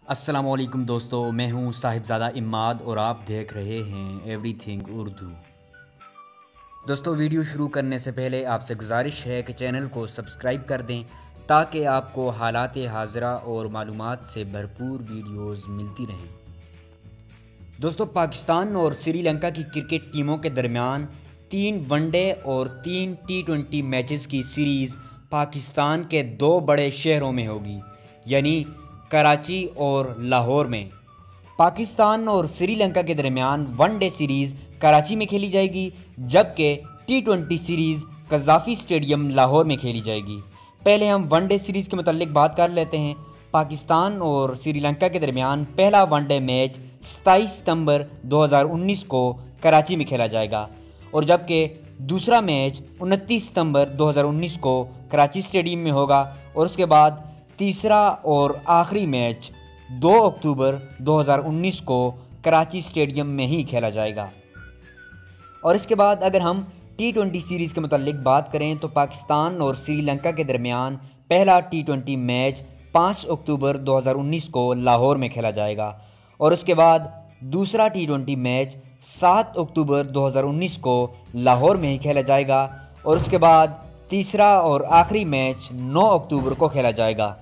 अस्सलामुअलैकुम दोस्तों, मैं हूं साहिबज़ादा इमाद और आप देख रहे हैं एवरीथिंग उर्दू। दोस्तों, वीडियो शुरू करने से पहले आपसे गुजारिश है कि चैनल को सब्सक्राइब कर दें ताकि आपको हालात हाज़िरा और मालूमात से भरपूर वीडियोस मिलती रहें। दोस्तों, पाकिस्तान और श्रीलंका की क्रिकेट टीमों के दरमियान 3 वनडे और 3 T20 मैचेस की सीरीज़ पाकिस्तान के 2 बड़े शहरों में होगी, यानी कराची और लाहौर में। पाकिस्तान और श्रीलंका के दरमियान वनडे सीरीज़ कराची में खेली जाएगी, जबकि T20 सीरीज़ कज़ाफ़ी स्टेडियम लाहौर में खेली जाएगी। पहले हम वनडे सीरीज़ के मुतालिक बात कर लेते हैं। पाकिस्तान और श्रीलंका के दरमियान पहला वनडे मैच 27 सितंबर 2019 को कराची में खेला जाएगा, और जबकि दूसरा मैच 29 सितंबर 2019 को कराची स्टेडियम में होगा, और उसके बाद तीसरा और आखिरी मैच 2 अक्टूबर 2019 को कराची स्टेडियम में ही खेला जाएगा। और इसके बाद अगर हम T20 सीरीज़ के मुतालिक बात करें तो पाकिस्तान और श्रीलंका के दरमियान पहला T20 मैच 5 अक्टूबर 2019 को लाहौर में खेला जाएगा, और उसके बाद दूसरा T20 मैच 7 अक्टूबर 2019 को लाहौर में ही खेला जाएगा, और उसके बाद तीसरा और आखिरी मैच 9 अक्टूबर को खेला जाएगा।